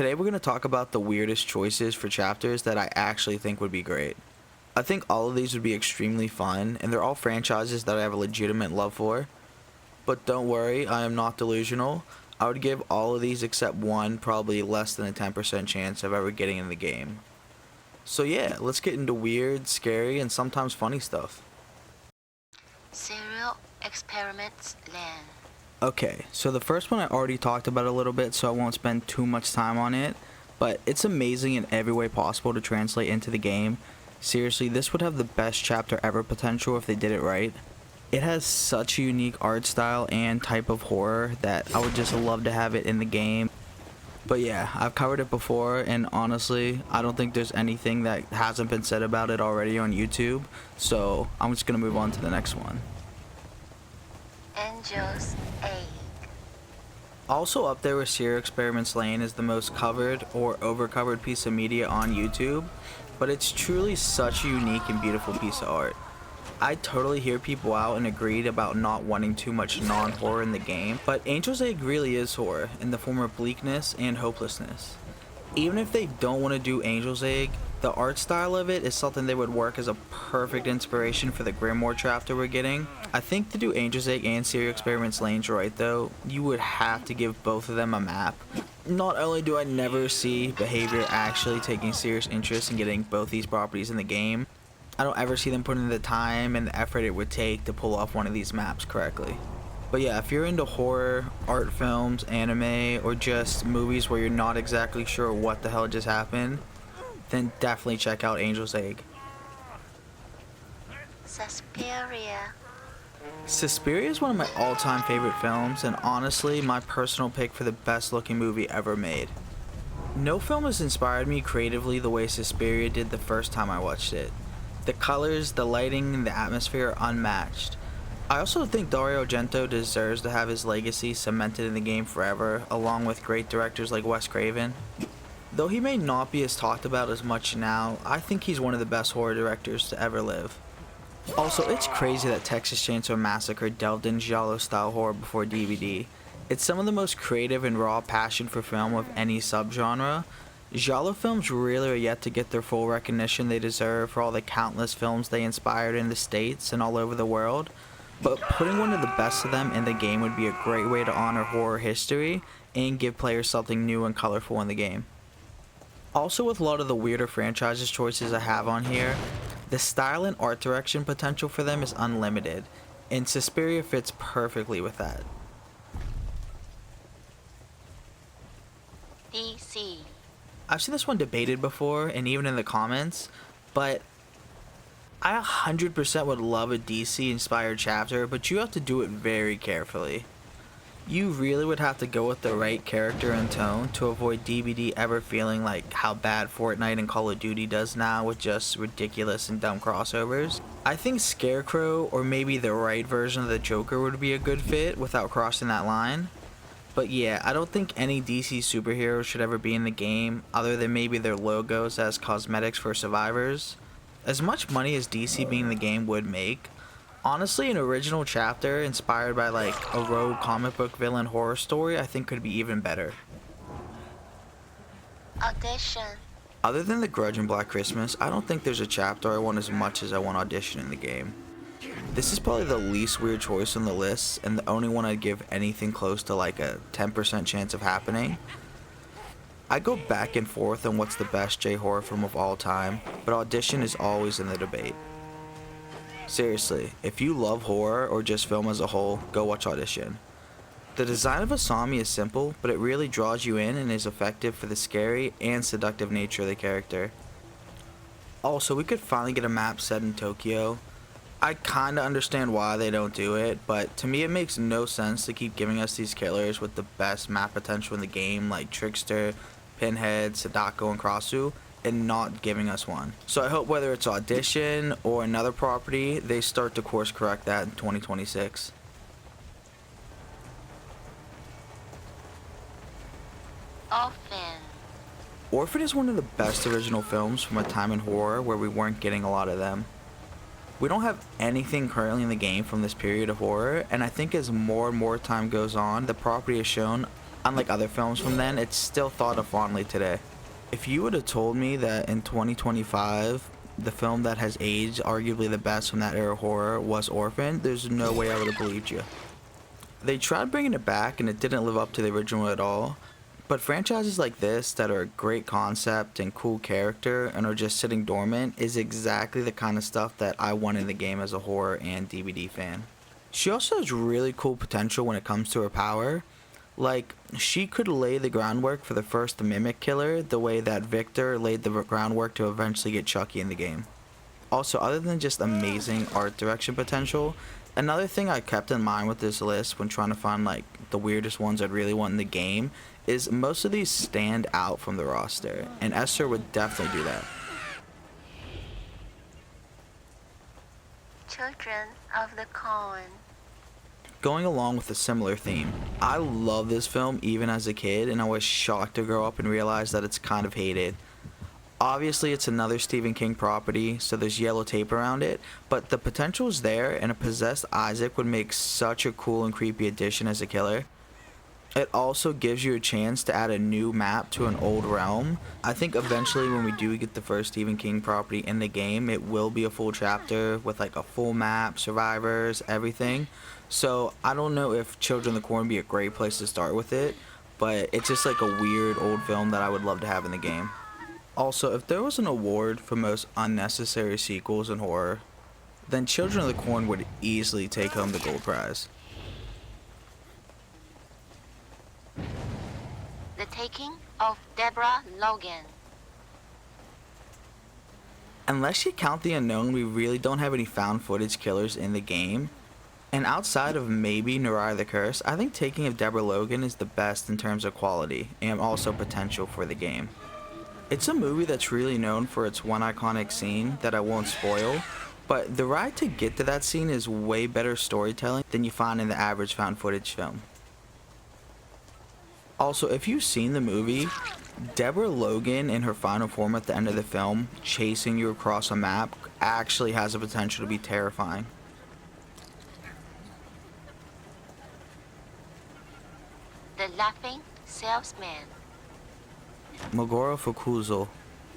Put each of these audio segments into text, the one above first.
Today we're going to talk about the weirdest choices for chapters that I actually think would be great. I think all of these would be extremely fun, and they're all franchises that I have a legitimate love for. But don't worry, I am not delusional. I would give all of these except one probably less than a 10% chance of ever getting in the game. So yeah, let's get into weird, scary, and sometimes funny stuff. Serial experiments lain. Okay, so the first one I already talked about a little bit, so I won't spend too much time on it, but it's amazing in every way possible to translate into the game. Seriously, this would have the best chapter ever potential if they did it right. It has such a unique art style and type of horror that I would just love to have it in the game. But yeah, I've covered it before, and honestly, I don't think there's anything that hasn't been said about it already on YouTube, so I'm just going to move on to the next one. Angel's egg. Also up there with Serial Experiments Lain is the most covered or overcovered piece of media on YouTube, but it's truly such a unique and beautiful piece of art. I totally hear people out and agreed about not wanting too much non-horror in the game, but Angel's Egg really is horror in the form of bleakness and hopelessness. Even if they don't want to do Angel's Egg, the art style of it is something that would work as a perfect inspiration for the Grimoire chapter we're getting. I think to do Angel's Egg and Serial Experiments Lane's right though, you would have to give both of them a map. Not only do I never see Behavior actually taking serious interest in getting both these properties in the game, I don't ever see them putting the time and the effort it would take to pull off one of these maps correctly. But yeah, if you're into horror, art films, anime, or just movies where you're not exactly sure what the hell just happened, then definitely check out Angel's Egg. Suspiria. Suspiria is one of my all-time favorite films, and honestly, my personal pick for the best looking movie ever made. No film has inspired me creatively the way Suspiria did the first time I watched it. The colors, the lighting, and the atmosphere are unmatched. I also think Dario Argento deserves to have his legacy cemented in the game forever, along with great directors like Wes Craven. Though he may not be as talked about as much now, I think he's one of the best horror directors to ever live. Also, it's crazy that Texas Chainsaw Massacre delved in giallo-style horror before DVD. It's some of the most creative and raw passion for film of any subgenre. Giallo films really are yet to get their full recognition they deserve for all the countless films they inspired in the States and all over the world, but putting one of the best of them in the game would be a great way to honor horror history and give players something new and colorful in the game. Also, with a lot of the weirder franchises choices I have on here, the style and art direction potential for them is unlimited, and Suspiria fits perfectly with that. DC. I've seen this one debated before, and even in the comments, but I 100% would love a DC-inspired chapter, but you have to do it very carefully. You really would have to go with the right character and tone to avoid DBD ever feeling like how bad Fortnite and Call of Duty does now with just ridiculous and dumb crossovers. I think Scarecrow or maybe the right version of the Joker would be a good fit without crossing that line. But yeah, I don't think any DC superheroes should ever be in the game other than maybe their logos as cosmetics for survivors. As much money as DC being in the game would make, honestly an original chapter inspired by like a rogue comic book villain horror story I think could be even better. Audition. Other than The Grudge and Black Christmas, I don't think there's a chapter I want as much as I want Audition in the game. This is probably the least weird choice on the list, and the only one I'd give anything close to like a 10% chance of happening. I go back and forth on what's the best J-horror film of all time, but Audition is always in the debate. Seriously, if you love horror or just film as a whole, go watch Audition. The design of Asami is simple, but it really draws you in and is effective for the scary and seductive nature of the character. Also, we could finally get a map set in Tokyo. I kinda understand why they don't do it, but to me it makes no sense to keep giving us these killers with the best map potential in the game like Trickster, Pinhead, Sadako, and Krasu, and not giving us one. So I hope whether it's Audition or another property, they start to course correct that in 2026. Orphan. Orphan is one of the best original films from a time in horror where we weren't getting a lot of them. We don't have anything currently in the game from this period of horror, and I think as more and more time goes on, the property has shown Unlike other films from then, it's still thought of fondly today. If you would have told me that in 2025, the film that has aged arguably the best from that era of horror was Orphan, there's no way I would have believed you. They tried bringing it back and it didn't live up to the original at all. But franchises like this that are a great concept and cool character and are just sitting dormant is exactly the kind of stuff that I want in the game as a horror and DVD fan. She also has really cool potential when it comes to her power. Like, she could lay the groundwork for the first Mimic Killer the way that Victor laid the groundwork to eventually get Chucky in the game. Also, other than just amazing art direction potential, another thing I kept in mind with this list when trying to find like the weirdest ones I'd really want in the game is most of these stand out from the roster, and Esther would definitely do that. Children of the Corn. Going along with a similar theme, I love this film even as a kid, and I was shocked to grow up and realize that it's kind of hated. Obviously, it's another Stephen King property, so there's yellow tape around it, but the potential is there, and a possessed Isaac would make such a cool and creepy addition as a killer. It also gives you a chance to add a new map to an old realm. I think eventually when we do get the first Stephen King property in the game, it will be a full chapter with like a full map, survivors, everything. So I don't know if Children of the Corn would be a great place to start with it, but it's just like a weird old film that I would love to have in the game. Also, if there was an award for most unnecessary sequels in horror, then Children of the Corn would easily take home the gold prize. The Taking of Deborah Logan. Unless you count the unknown, we really don't have any found footage killers in the game. And outside of maybe Nariah the Curse, I think Taking of Deborah Logan is the best in terms of quality and also potential for the game. It's a movie that's really known for its one iconic scene that I won't spoil, but the ride to get to that scene is way better storytelling than you find in the average found footage film. Also, if you've seen the movie, Deborah Logan in her final form at the end of the film, chasing you across a map, actually has the potential to be terrifying. The Laughing Salesman. Mogoro Fukuzo.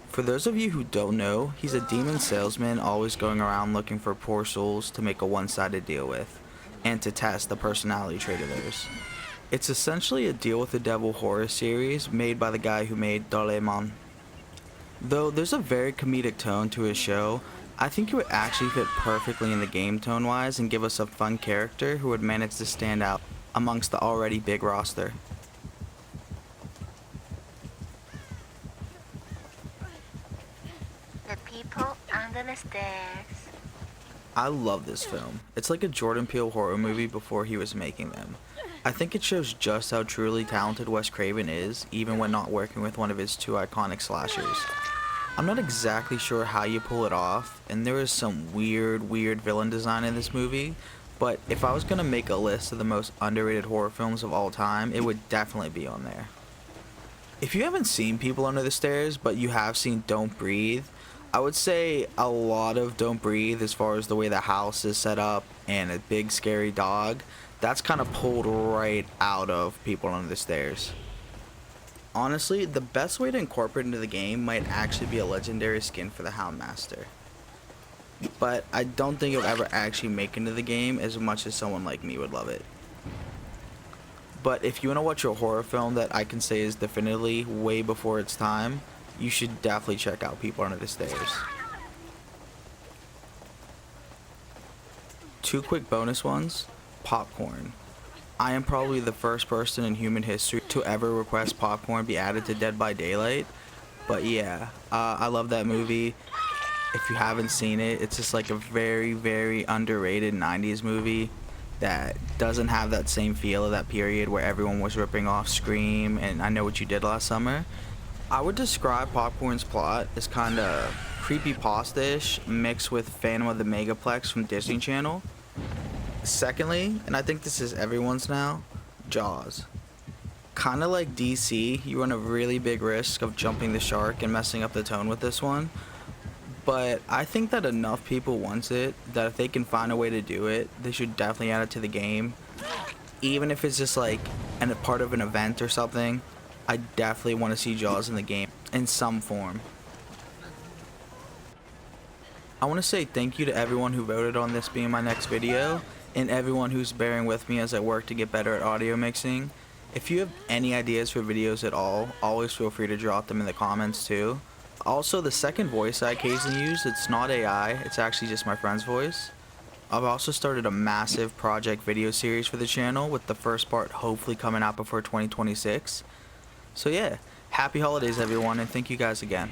For those of you who don't know, he's a demon salesman always going around looking for poor souls to make a one-sided deal with, and to test the personality trait of theirs. It's essentially a Deal with the Devil horror series made by the guy who made Doraemon. Though there's a very comedic tone to his show, I think it would actually fit perfectly in the game tone-wise and give us a fun character who would manage to stand out amongst the already big roster. The People Under the Stairs. I love this film. It's like a Jordan Peele horror movie before he was making them. I think it shows just how truly talented Wes Craven is, even when not working with one of his two iconic slashers. I'm not exactly sure how you pull it off, and there is some weird villain design in this movie, but if I was gonna make a list of the most underrated horror films of all time, it would definitely be on there. If you haven't seen People Under the Stairs, but you have seen Don't Breathe, I would say a lot of Don't Breathe as far as the way the house is set up and a big scary dog, that's kind of pulled right out of People Under the Stairs. Honestly, the best way to incorporate into the game might actually be a legendary skin for the Houndmaster. But I don't think it'll ever actually make into the game as much as someone like me would love it. But if you want to watch a horror film that I can say is definitively way before its time, you should definitely check out People Under the Stairs. Two quick bonus ones. Popcorn. I am probably the first person in human history to ever request popcorn be added to Dead by Daylight. But yeah, I love that movie. If you haven't seen it, it's just like a very underrated 90s movie that doesn't have that same feel of that period where everyone was ripping off Scream and I Know What You Did Last Summer. I would describe Popcorn's plot as kind of creepypasta-ish mixed with Phantom of the Megaplex from Disney Channel. Secondly, and I think this is everyone's now, Jaws. Kind of like DC, you run a really big risk of jumping the shark and messing up the tone with this one. But I think that enough people want it that if they can find a way to do it, they should definitely add it to the game. Even if it's just like and a part of an event or something, I definitely want to see Jaws in the game in some form. I want to say thank you to everyone who voted on this being my next video, and everyone who's bearing with me as I work to get better at audio mixing. If you have any ideas for videos at all, always feel free to drop them in the comments too. Also, the second voice I occasionally use, it's not AI, it's actually just my friend's voice. I've also started a massive project video series for the channel, with the first part hopefully coming out before 2026. So yeah, happy holidays everyone, and thank you guys again.